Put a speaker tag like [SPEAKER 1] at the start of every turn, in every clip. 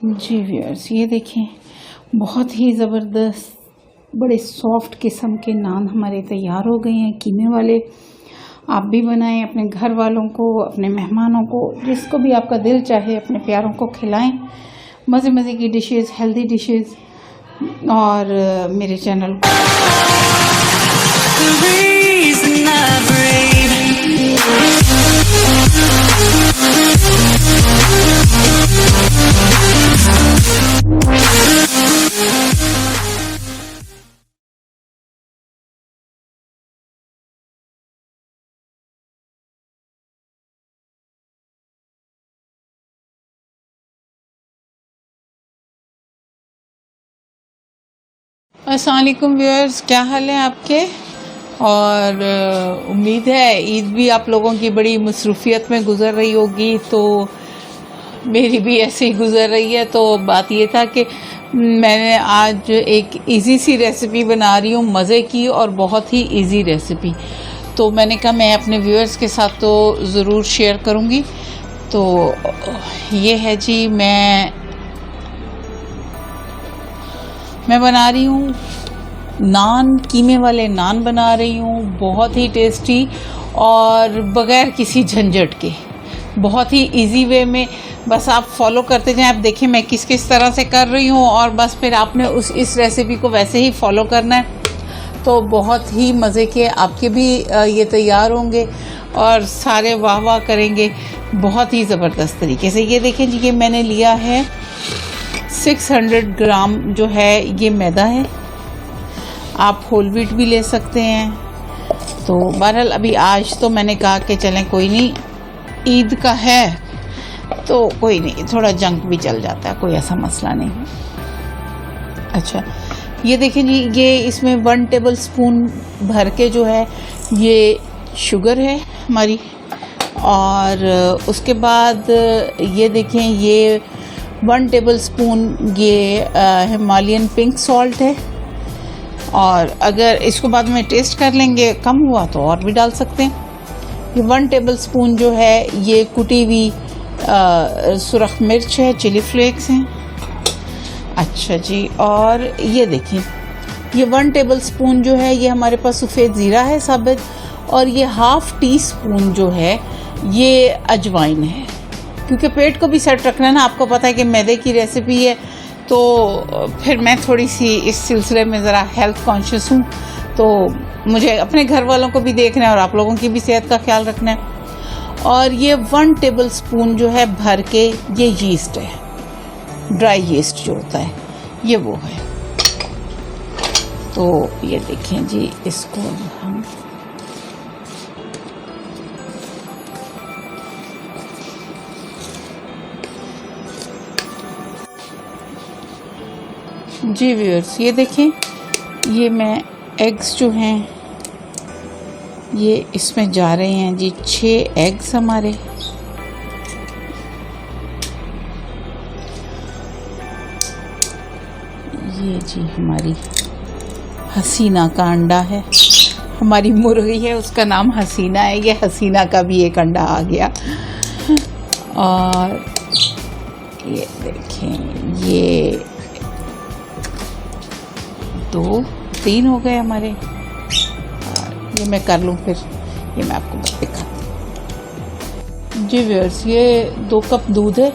[SPEAKER 1] जी viewers, ये देखें बहुत ही ज़बरदस्त बड़े सॉफ्ट किस्म के नान हमारे तैयार हो गए हैं कीमे वाले। आप भी बनाएं, अपने घर वालों को, अपने मेहमानों को, जिसको भी आपका दिल चाहे अपने प्यारों को खिलाएं। मज़े मज़े की डिशेस, हेल्दी डिशेस। और मेरे चैनल को अस्सलाम वालेकुम व्यूअर्स, क्या हाल है आपके। और उम्मीद है ईद भी आप लोगों की बड़ी मसरूफियत में गुजर रही होगी, तो मेरी भी ऐसे ही गुजर रही है। तो बात ये था कि मैंने आज एक इजी सी रेसिपी बना रही हूँ, मज़े की और बहुत ही इजी रेसिपी। तो मैंने कहा मैं अपने व्यूअर्स के साथ तो ज़रूर शेयर करूँगी। तो ये है जी, मैं बना रही हूँ नान, कीमे वाले नान बना रही हूँ, बहुत ही टेस्टी और बग़ैर किसी झंझट के, बहुत ही इजी वे में। बस आप फॉलो करते जाएं। आप देखें मैं किस किस तरह से कर रही हूँ और बस फिर आपने इस रेसिपी को वैसे ही फॉलो करना है। तो बहुत ही मज़े के आपके भी ये तैयार होंगे और सारे वाह वाह करेंगे बहुत ही ज़बरदस्त तरीके से। ये देखें जी, ये मैंने लिया है 600 ग्राम जो है ये मैदा है। आप होल व्हीट भी ले सकते हैं। तो बहरहाल अभी आज तो मैंने कहा कि चलें कोई नहीं, ईद का है तो कोई नहीं, थोड़ा जंक भी चल जाता है, कोई ऐसा मसला नहीं। अच्छा, ये देखें जी, ये इसमें 1 टेबल स्पून भर के जो है ये शुगर है हमारी। और उसके बाद ये देखें, ये 1 टेबल स्पून ये हिमालयन पिंक सॉल्ट है। और अगर इसको बाद में टेस्ट कर लेंगे, कम हुआ तो और भी डाल सकते हैं। ये 1 टेबल स्पून जो है ये कुटी हुई सुरख मिर्च है, चिली फ्लेक्स हैं। अच्छा जी, और ये देखिए, ये 1 टेबल स्पून जो है ये हमारे पास सफ़ेद ज़ीरा है साबित। और ये ½ टी स्पून जो है ये अजवाइन है, क्योंकि पेट को भी सेट रखना है ना। आपको पता है कि मैदे की रेसिपी है, तो फिर मैं थोड़ी सी इस सिलसिले में ज़रा हेल्थ कॉन्शियस हूँ, तो मुझे अपने घर वालों को भी देखना है और आप लोगों की भी सेहत का ख्याल रखना है। और ये 1 टेबल स्पून जो है भर के ये यीस्ट है, ड्राई यीस्ट जो होता है ये वो है। तो ये देखें जी, इसको हम जी व्यूअर्स, ये देखें, ये मैं एग्स जो हैं ये इसमें जा रहे हैं जी, 6 एग्स हमारे। ये जी हमारी हसीना का अंडा है, हमारी मुर्गी है उसका नाम हसीना है, ये हसीना का भी एक अंडा आ गया। और ये देखें, ये 2-3 हो गए हमारे। ये मैं कर लूँ फिर, ये मैं आपको दिखाती हूँ। जी व्यूअर्स, ये 2 कप दूध है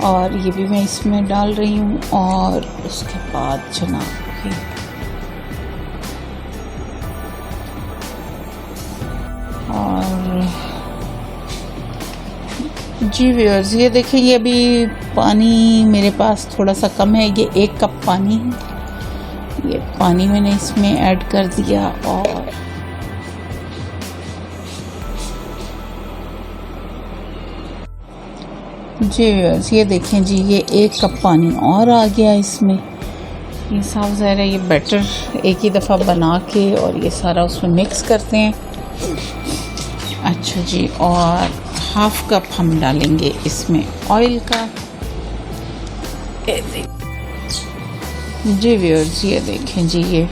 [SPEAKER 1] और ये भी मैं इसमें डाल रही हूँ। और उसके बाद जनाब और जी व्यूअर्स, ये देखिए, ये अभी पानी मेरे पास थोड़ा सा कम है, ये 1 कप पानी है। ये पानी मैंने इसमें ऐड कर दिया। और जी व्यूअर्स, ये देखें जी, ये 1 कप पानी और आ गया इसमें। ये साफ ज़ाहिर है ये बैटर एक ही दफ़ा बना के और ये सारा उसमें मिक्स करते हैं। अच्छा जी, और ½ कप हम डालेंगे इसमें ऑयल का। जी व्यूअर्स, ये देखें जी, ये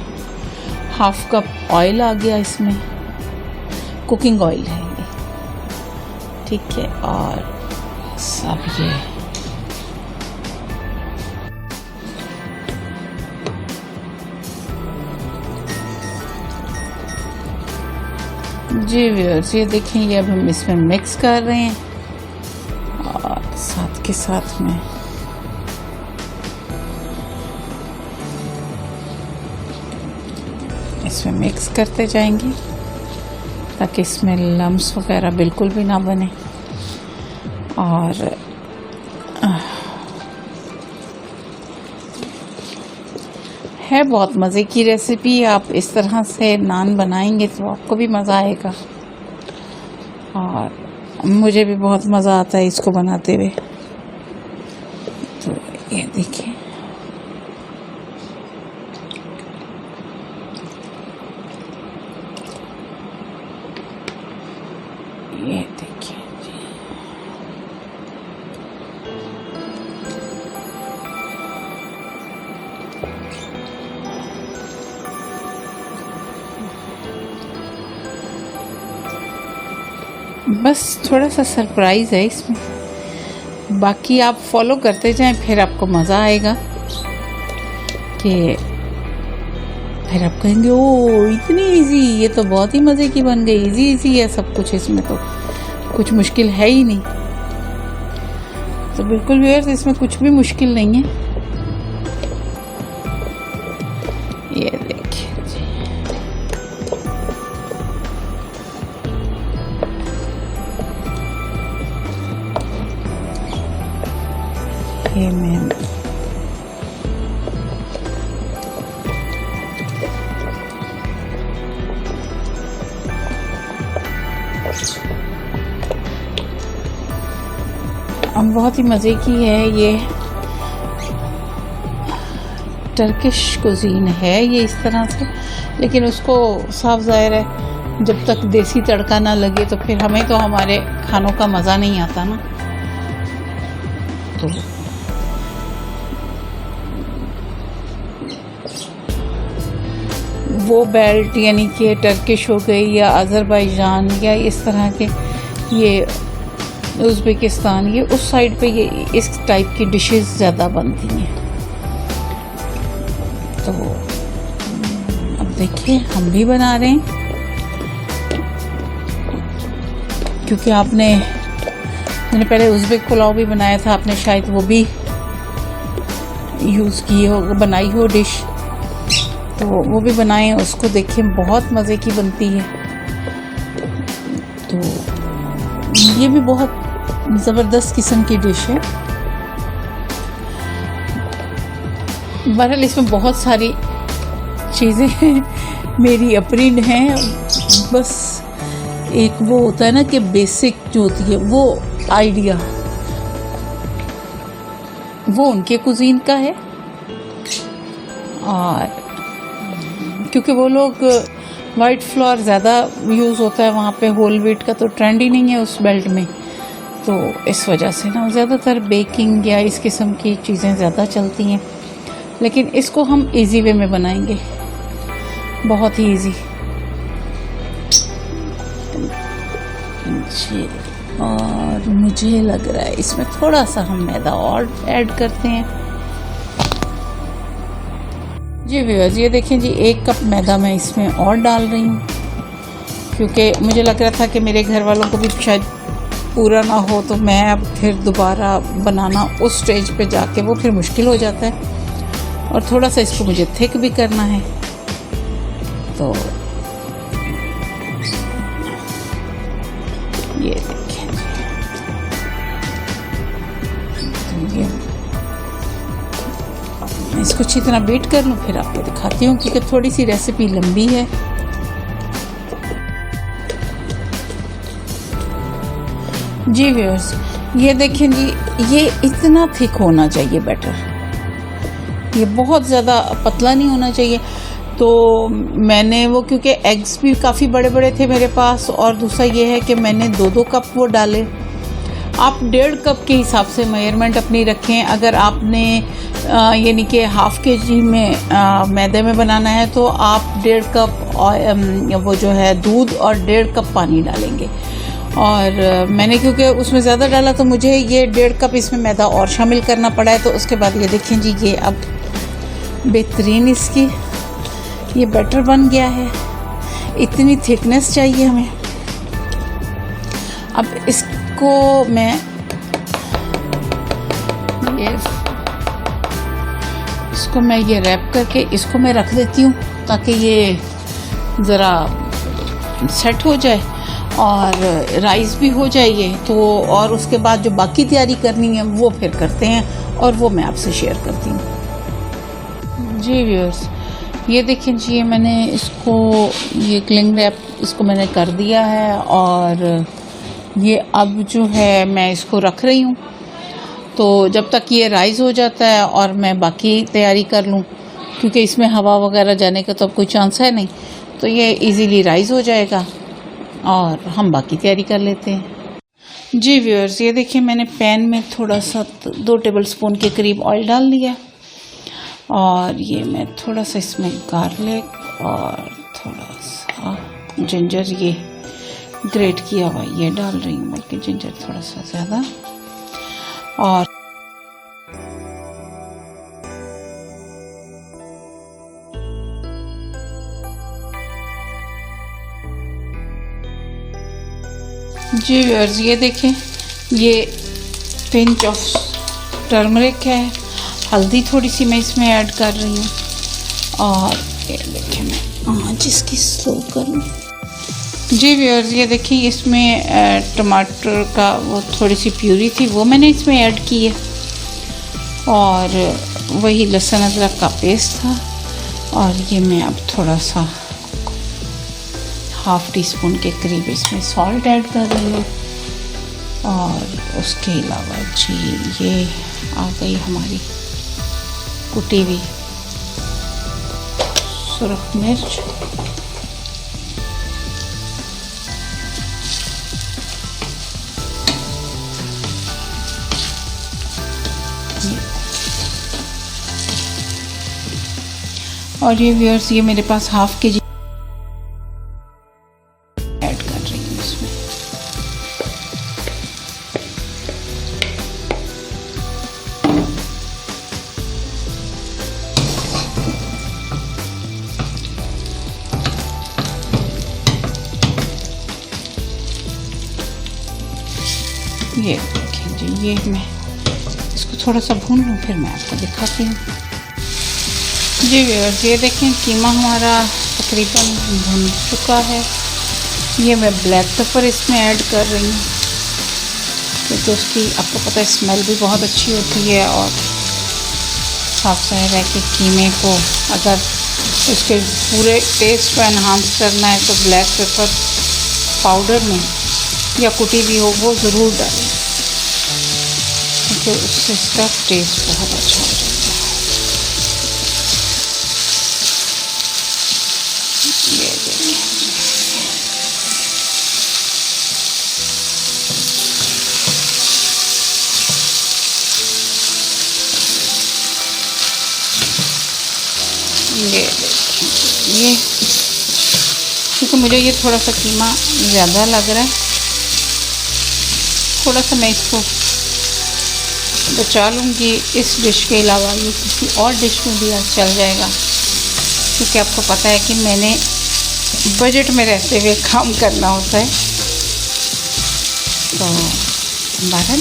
[SPEAKER 1] ½ कप ऑयल आ गया इसमें, कुकिंग ऑयल है ये, ठीक है। और सब ये जी व्यूअर्स, ये देखें, ये अब हम इसमें मिक्स कर रहे हैं और साथ के साथ में इसमें मिक्स करते जाएंगे ताकि इसमें लम्स वगैरह बिल्कुल भी ना बने। और है बहुत मज़े की रेसिपी। आप इस तरह से नान बनाएंगे तो आपको भी मज़ा आएगा और मुझे भी बहुत मज़ा आता है इसको बनाते हुए। तो ये देखिए, ये देखिए जी। बस थोड़ा सा सरप्राइज़ है इसमें, बाकी आप फॉलो करते जाएं, फिर आपको मज़ा आएगा कि फिर आप कहेंगे ओ इतनी इजी, ये तो बहुत ही मज़े की बन गई, इजी इजी है सब कुछ, इसमें तो कुछ मुश्किल है ही नहीं। तो बिल्कुल व्यूअर्स, इसमें कुछ भी मुश्किल नहीं है। ये देखिए जी, ये मैं बहुत ही मज़े की है। ये टर्किश कुजीन है ये इस तरह से, लेकिन उसको साफ ज़ाहिर है जब तक देसी तड़का ना लगे तो फिर हमें तो हमारे खानों का मज़ा नहीं आता ना। तो वो बेल्ट यानी कि टर्किश हो गई या अज़रबैजान या इस तरह के, ये उज़्बेकिस्तान, ये उस साइड पे ये इस टाइप की डिशेस ज़्यादा बनती हैं। तो अब देखिए हम भी बना रहे हैं, क्योंकि मैंने पहले उज़्बेक पुलाव भी बनाया था, आपने शायद वो भी यूज़ की हो, बनाई हो डिश, तो वो भी बनाएं, उसको देखिए बहुत मज़े की बनती है। तो ये भी बहुत ज़बरदस्त किस्म की डिश है। बहरहाल इसमें बहुत सारी चीज़ें मेरी अपनी हैं, बस एक वो होता है ना कि बेसिक जो होती है वो आइडिया, वो उनके कुजीन का है। और क्योंकि वो लोग वाइट फ्लोर ज़्यादा यूज़ होता है वहाँ पे, होल व्हीट का तो ट्रेंड ही नहीं है उस बेल्ट में, तो इस वजह से ना ज़्यादातर बेकिंग या इस किस्म की चीज़ें ज़्यादा चलती हैं। लेकिन इसको हम इजी वे में बनाएंगे, बहुत ही इजी जी। और मुझे लग रहा है इसमें थोड़ा सा हम मैदा और ऐड करते हैं। जी व्यूअर्स, ये देखें जी, 1 कप मैदा मैं इसमें और डाल रही हूँ, क्योंकि मुझे लग रहा था कि मेरे घर वालों को भी शायद पूरा ना हो, तो मैं अब फिर दोबारा बनाना उस स्टेज पे जाके वो फिर मुश्किल हो जाता है, और थोड़ा सा इसको मुझे थिक भी करना है। तो ये देखिए, मैं इसको अच्छी तरह बीट कर लूँ, फिर आपको दिखाती हूँ, क्योंकि थोड़ी सी रेसिपी लंबी है। जी व्यूअर्स, ये देखें जी, ये इतना थिक होना चाहिए बैटर, ये बहुत ज़्यादा पतला नहीं होना चाहिए। तो मैंने वो, क्योंकि एग्स भी काफ़ी बड़े बड़े थे मेरे पास, और दूसरा ये है कि मैंने 2-2 कप वो डाले। आप 1.5 कप के हिसाब से मेजरमेंट अपनी रखें। अगर आपने यानी कि ½ kg में मैदे में बनाना है तो आप 1.5 कप वो जो है दूध और 1.5 कप पानी डालेंगे। और मैंने क्योंकि उसमें ज़्यादा डाला तो मुझे ये 1.5 कप इसमें मैदा और शामिल करना पड़ा है। तो उसके बाद ये देखें जी, ये अब बेहतरीन इसकी ये बैटर बन गया है। इतनी थिकनेस चाहिए हमें। अब इसको मैं ये रैप करके इसको मैं रख देती हूँ ताकि ये ज़रा सेट हो जाए और राइस भी हो जाए ये तो। और उसके बाद जो बाकी तैयारी करनी है वो फिर करते हैं और वो मैं आपसे शेयर करती हूँ। जी व्यूअर्स, ये देखें जी, मैंने इसको ये क्लिंग रैप इसको मैंने कर दिया है और ये अब जो है मैं इसको रख रही हूँ। तो जब तक ये राइस हो जाता है और मैं बाकी तैयारी कर लूँ, क्योंकि इसमें हवा वगैरह जाने का तो अब कोई चांस है नहीं, तो ये इजीली राइस हो जाएगा और हम बाकी तैयारी कर लेते हैं। जी व्यूअर्स, ये देखिए मैंने पैन में थोड़ा सा 2 टेबलस्पून के करीब ऑयल डाल दिया और ये मैं थोड़ा सा इसमें गार्लिक और थोड़ा सा जिंजर ये ग्रेट किया हुआ ये डाल रही हूँ, बल्कि जिंजर थोड़ा सा ज़्यादा। और जी व्यूअर्स, ये देखें ये पिंच ऑफ टर्मरिक है, हल्दी थोड़ी सी मैं इसमें ऐड कर रही हूँ और ये देखें मैं जिसकी स्लो करूँ। जी व्यूअर्स, ये देखिए इसमें टमाटर का वो थोड़ी सी प्यूरी थी वो मैंने इसमें ऐड की है और वही लहसुन अदरक का पेस्ट था और ये मैं अब थोड़ा सा ½ टीस्पून के करीब इसमें सॉल्ट ऐड कर रही हूँ। और उसके अलावा जी ये आ गई हमारी कुटी हुई सुरख मिर्च, और ये व्यूअर्स ये मेरे पास ½ kg ऐड कर रही हूँ इसमें। ये देखिए जी, ये मैं इसको थोड़ा सा भून लूँ फिर मैं आपको दिखाती हूँ। जी व्यूअर्स, ये देखें कीमा हमारा तकरीबन भुन चुका है। ये मैं ब्लैक पेपर इसमें ऐड कर रही हूँ क्योंकि उसकी आपको पता है स्मेल भी बहुत अच्छी होती है और साफ ज़ाहिर है कि कीमे को अगर उसके पूरे टेस्ट को एनहांस करना है तो ब्लैक पेपर पाउडर में या कुटी भी हो वो ज़रूर डालें क्योंकि उससे इसका टेस्ट बहुत अच्छा हो जाता है। ये देखिए ये क्योंकि मुझे ये थोड़ा सा कीमा ज़्यादा लग रहा है, थोड़ा सा मैं इसको बचा लूँगी। इस डिश के अलावा ये किसी और डिश में भी आज चल जाएगा क्योंकि आपको पता है कि मैंने बजट में रहते हुए काम करना होता है। तो बहरहाल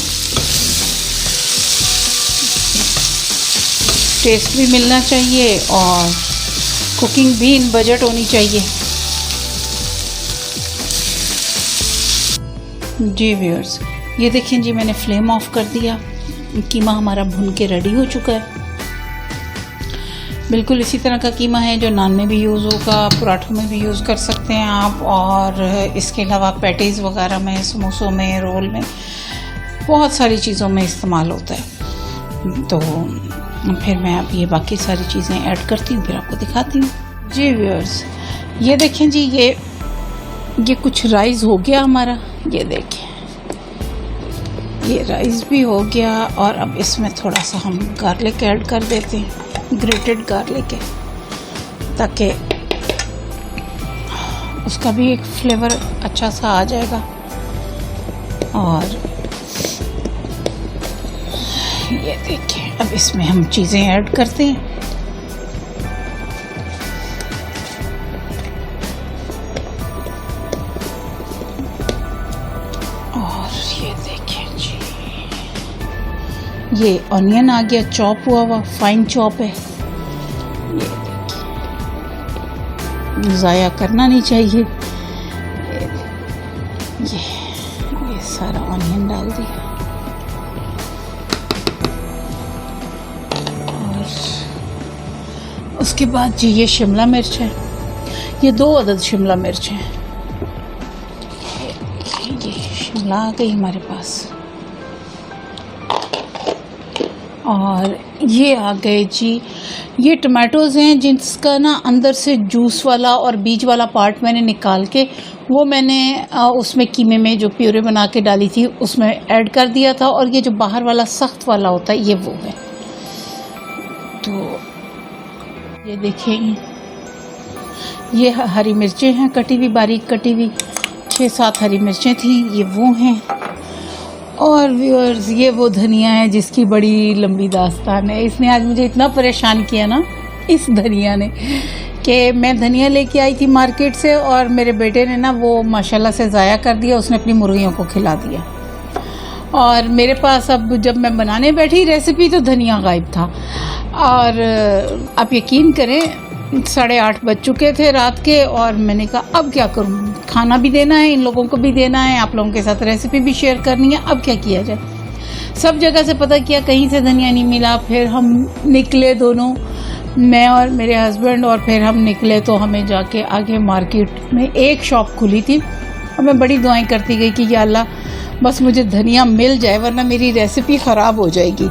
[SPEAKER 1] टेस्ट भी मिलना चाहिए और कुकिंग भी इन बजट होनी चाहिए। जी व्यूअर्स, ये देखें जी मैंने फ्लेम ऑफ कर दिया, कीमा हमारा भुन के रेडी हो चुका है। बिल्कुल इसी तरह का कीमा है जो नान में भी यूज़ होगा, पराठों में भी यूज़ कर सकते हैं आप, और इसके अलावा पैटीज़ वगैरह में, समोसों में, रोल में, बहुत सारी चीज़ों में इस्तेमाल होता है। तो फिर मैं अब ये बाकी सारी चीज़ें ऐड करती हूँ, फिर आपको दिखाती हूँ। जी व्यूअर्स, ये देखें जी ये कुछ राइस हो गया हमारा, ये देखें ये राइस भी हो गया। और अब इसमें थोड़ा सा हम गार्लिक ऐड कर देते हैं, ग्रेटेड गार्लिक है, ताकि उसका भी एक फ्लेवर अच्छा सा आ जाएगा। और ये देखिए अब इसमें हम चीज़ें ऐड करते हैं। और ये ऑनियन आ गया, चॉप हुआ फाइन चॉप है। ये ज़ाया करना नहीं चाहिए। ये सारा ऑनियन डाल दिया और उसके बाद जी ये शिमला मिर्च है, ये 2 अदद शिमला मिर्च हैं। ये शिमला आ गई हमारे पास और ये आ गए जी ये टमाटोज़ हैं जिसका ना अंदर से जूस वाला और बीज वाला पार्ट मैंने निकाल के वो मैंने उसमें कीमे में जो प्यूरे बना के डाली थी उसमें ऐड कर दिया था, और ये जो बाहर वाला सख्त वाला होता है ये वो है। तो ये देखें, ये हरी मिर्चें हैं कटी हुई, बारीक कटी हुई 6-7 हरी मिर्चें थी, ये वो हैं। और व्यूअर्स ये वो धनिया है जिसकी बड़ी लंबी दास्तान है। इसने आज मुझे इतना परेशान किया ना इस धनिया ने कि मैं धनिया लेके आई थी मार्केट से और मेरे बेटे ने ना वो माशाल्लाह से ज़ाया कर दिया, उसने अपनी मुर्गियों को खिला दिया। और मेरे पास अब जब मैं बनाने बैठी रेसिपी तो धनिया गायब था। और आप यकीन करें 8:30 बज चुके थे रात के और मैंने कहा अब क्या करूं, खाना भी देना है, इन लोगों को भी देना है, आप लोगों के साथ रेसिपी भी शेयर करनी है, अब क्या किया जाए। सब जगह से पता किया, कहीं से धनिया नहीं मिला। फिर हम निकले दोनों, मैं और मेरे हस्बैंड, और फिर हम निकले तो हमें जाके आगे मार्केट में एक शॉप खुली थी और मैं बड़ी दुआएं करती गई कि या अल्लाह बस मुझे धनिया मिल जाए वरना मेरी रेसिपी ख़राब हो जाएगी।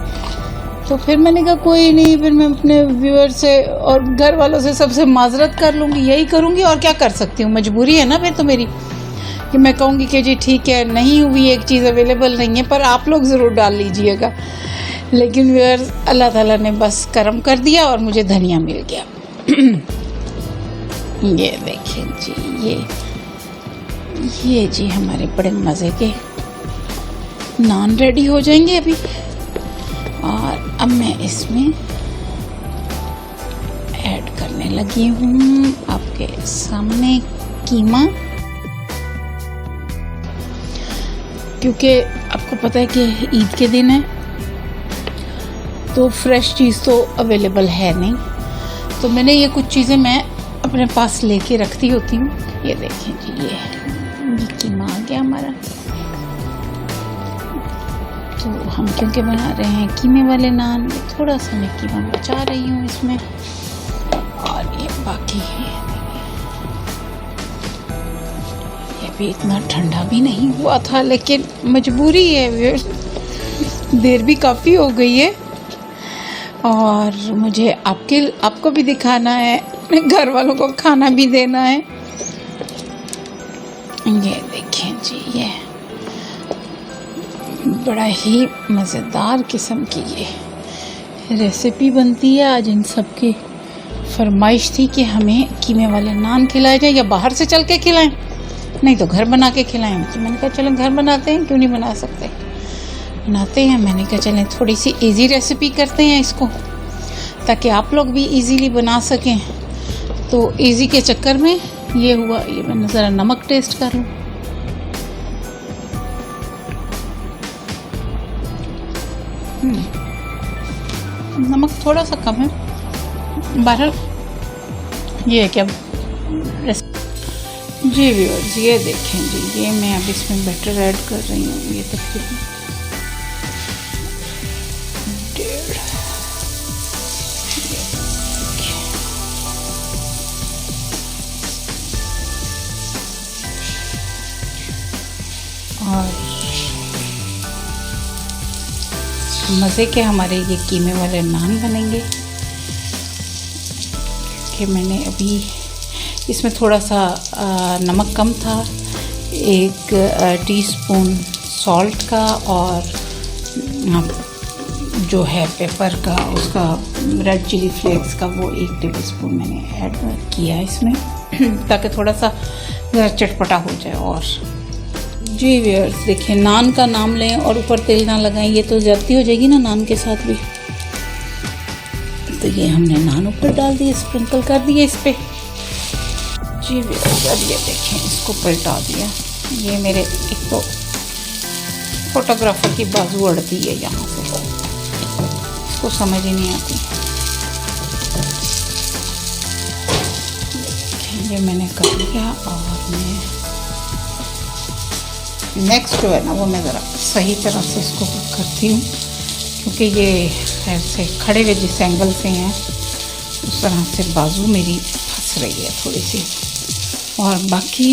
[SPEAKER 1] तो फिर मैंने कहा कोई नहीं, फिर मैं अपने व्यूअर से और घर वालों से सबसे माजरत कर लूँगी, यही करूँगी और क्या कर सकती हूँ, मजबूरी है ना फिर तो मेरी कि मैं कहूँगी कि जी ठीक है नहीं हुई, एक चीज़ अवेलेबल नहीं है पर आप लोग ज़रूर डाल लीजिएगा। लेकिन व्यूअर्स अल्लाह ताला ने बस करम कर दिया और मुझे धनिया मिल गया। ये देखें जी, ये जी हमारे बड़े मज़े के नान रेडी हो जाएंगे अभी। और अब मैं इसमें ऐड करने लगी हूँ आपके सामने कीमा, क्योंकि आपको पता है कि ईद के दिन है तो फ्रेश चीज़ तो अवेलेबल है नहीं, तो मैंने ये कुछ चीज़ें मैं अपने पास लेके रखती होती हूँ। ये देखें जी ये कीमा आ गया हमारा। तो हम क्योंकि बना रहे हैं कीमे वाले नान, थोड़ा सा मैं कीमा बचा रही हूँ इसमें। और ये बाकी ये भी इतना ठंडा भी नहीं हुआ था, लेकिन मजबूरी है, देर भी काफ़ी हो गई है और मुझे आपको भी दिखाना है, अपने घर वालों को खाना भी देना है। ये देखें जी ये बड़ा ही मज़ेदार किस्म की ये रेसिपी बनती है। आज इन सब की फरमाइश थी कि हमें कीमे वाले नान खिलाए जाए या बाहर से चल के खिलाएं, नहीं तो घर बना के खिलाएं। तो मैंने कहा चलो घर बनाते हैं, क्यों नहीं बना सकते, बनाते हैं। मैंने कहा चलें थोड़ी सी इजी रेसिपी करते हैं इसको, ताकि आप लोग भी इजीली बना सकें। तो इजी के चक्कर में ये हुआ। ये मैंने ज़रा नमक टेस्ट कर लूँ। नमक थोड़ा सा कम है, बहरहाल ये है क्या जी व्यूअर्स। ये देखें जी ये मैं अब इसमें बैटर ऐड कर रही हूँ। ये तकरीबन 1.5 और मज़े के हमारे ये कीमे वाले नान बनेंगे। कि मैंने अभी इसमें थोड़ा सा नमक कम था, 1 टीस्पून सॉल्ट का, और जो है पेपर का उसका रेड चिली फ्लेक्स का वो 1 टेबलस्पून मैंने ऐड किया इसमें ताकि थोड़ा सा चटपटा हो जाए। और जी व्यूअर्स देखिए, नान का नाम लें और ऊपर तेल ना लगाएं, ये तो ज्यादती हो जाएगी ना नान के साथ भी। तो ये हमने नान ऊपर डाल दिए, स्प्रिंकल कर दिए इस पे। जी व्यूअर्स अब ये देखें इसको पलटा दिया। ये मेरे एक तो फोटोग्राफर की बाजू अड़ती है यहाँ से। उसको समझ ही नहीं आती। ये मैंने कर लिया और मैं नेक्स्ट जो है ना वो मैं ज़रा सही तरह से इसको करती हूँ, क्योंकि ये ऐसे खड़े हुए जिस एंगल से हैं उस तरह से बाजू मेरी फंस रही है थोड़ी सी। और बाकी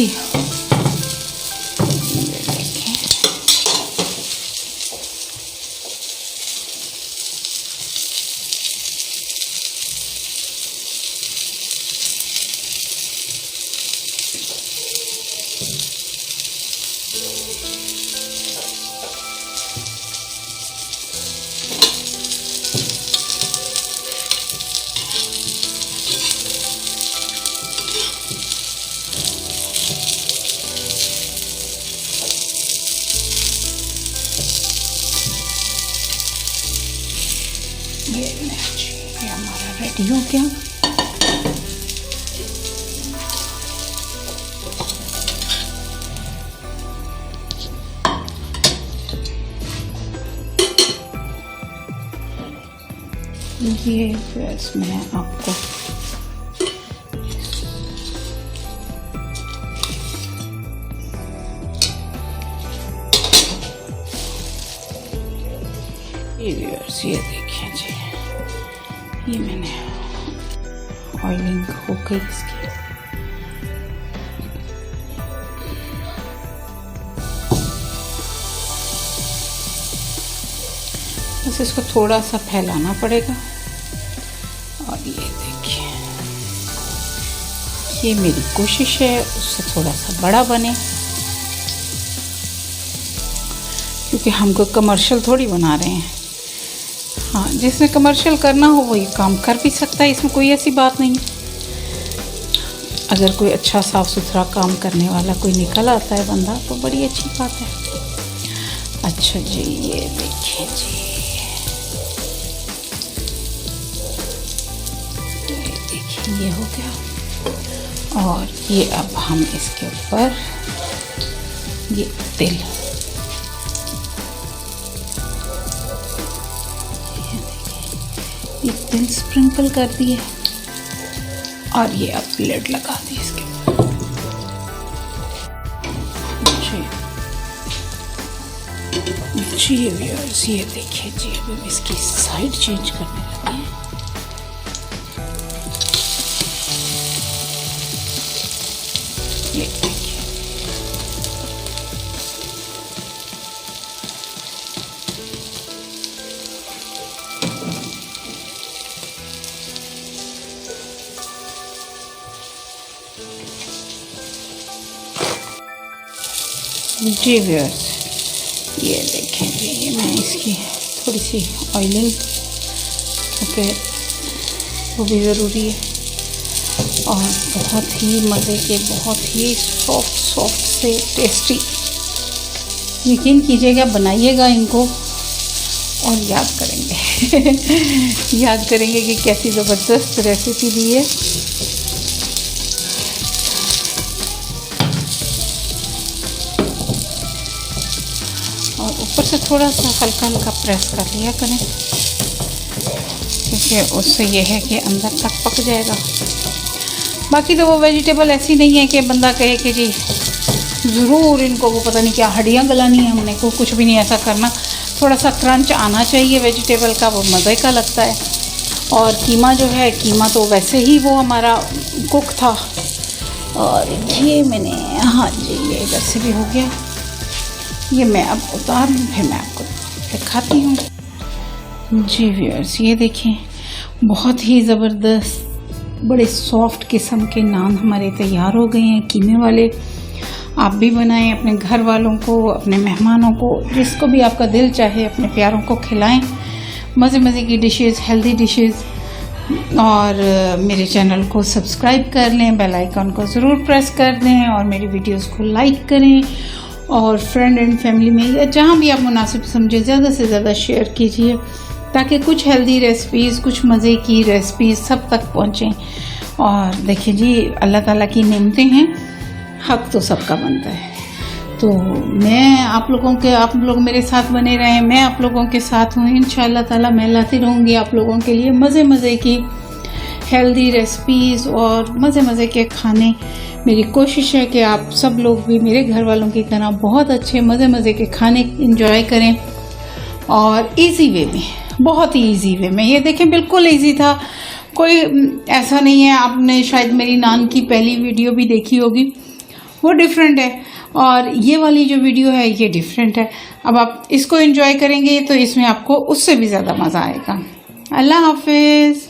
[SPEAKER 1] ये हमारा रेडी हो गया। ये बस मैं आपको ये देखिए जी, ये मैंने ऑयलिंग हो गई इसकी। बस इसको थोड़ा सा फैलाना पड़ेगा। और ये देखिए, ये मेरी कोशिश है उससे थोड़ा सा बड़ा बने, क्योंकि हम कोई कमर्शियल थोड़ी बना रहे हैं। हाँ, जिसने कमर्शियल करना हो वो ये काम कर भी सकता है, इसमें कोई ऐसी बात नहीं है। अगर कोई अच्छा साफ सुथरा काम करने वाला कोई निकल आता है बंदा तो बड़ी अच्छी बात है। अच्छा जी, ये देखिए जी, ये देखिए ये हो गया। और ये अब हम इसके ऊपर ये तिल, ये तिल स्प्रिंकल कर दिए और ये अब लिड लगा दी इसके ऊपर। जी व्यूअर्स, ये देखिए जी, अब हम इसकी साइड चेंज करने लगे हैं। ये देखिए, जी व्यूअर्स, ये देखें जी, ये मैं इसकी थोड़ी सी ऑयलिंग, क्योंकि वो भी ज़रूरी है। और बहुत ही मज़े के, बहुत ही सॉफ्ट से टेस्टी, यकीन कीजिएगा, बनाइएगा इनको और याद करेंगे याद करेंगे कि कैसी ज़बरदस्त रेसिपी दी है। और ऊपर से थोड़ा सा हल्का हल्का प्रेस कर लिया करें, क्योंकि उससे यह है कि अंदर तक पक जाएगा। बाकी तो वो वेजिटेबल ऐसी नहीं है कि बंदा कहे कि जी ज़रूर इनको वो पता नहीं क्या हड्डियाँ गलानी है हमने को, कुछ भी नहीं ऐसा करना। थोड़ा सा क्रंच आना चाहिए वेजिटेबल का, वो मज़े का लगता है। और कीमा जो है, कीमा तो वैसे ही वो हमारा कुक था। और ये मैंने, हाँ जी, ये इधर से भी हो गया। ये मैं अब उतार लूँ, फिर मैं आपको दिखाती हूँ। जी व्यूअर्स, ये देखें, बहुत ही ज़बरदस्त बड़े सॉफ्ट किस्म के नान हमारे तैयार हो गए हैं, कीमे वाले। आप भी बनाएं, अपने घर वालों को, अपने मेहमानों को, जिसको भी आपका दिल चाहे अपने प्यारों को खिलाएं। मज़े मज़े की डिशेस, हेल्दी डिशेस। और मेरे चैनल को सब्सक्राइब कर लें, बेल आइकन को ज़रूर प्रेस कर दें और मेरी वीडियोस को लाइक करें। और फ्रेंड एंड फैमिली में या जहाँ भी आप मुनासिब समझे ज़्यादा से ज़्यादा शेयर कीजिए, ताकि कुछ हेल्दी रेसिपीज़, कुछ मज़े की रेसिपीज़ सब तक पहुँचें। और देखिए जी, अल्लाह ताला की नेमतें हैं, हक तो सबका बनता है। तो मैं आप लोग मेरे साथ बने रहें, मैं आप लोगों के साथ हूँ। इंशाल्लाह ताला मैं लाती रहूँगी आप लोगों के लिए मज़े की हेल्दी रेसिपीज़ और मज़े के खाने। मेरी कोशिश है कि आप सब लोग भी मेरे घर वालों की तरह बहुत अच्छे मज़े के खाने इंजॉय करें और इजी वे में, बहुत ही इजी वे में। ये देखें बिल्कुल इजी था, कोई ऐसा नहीं है। आपने शायद मेरी नान की पहली वीडियो भी देखी होगी, वो डिफरेंट है और ये वाली जो वीडियो है ये डिफरेंट है। अब आप इसको एंजॉय करेंगे तो इसमें आपको उससे भी ज़्यादा मज़ा आएगा। अल्लाह हाफिज़।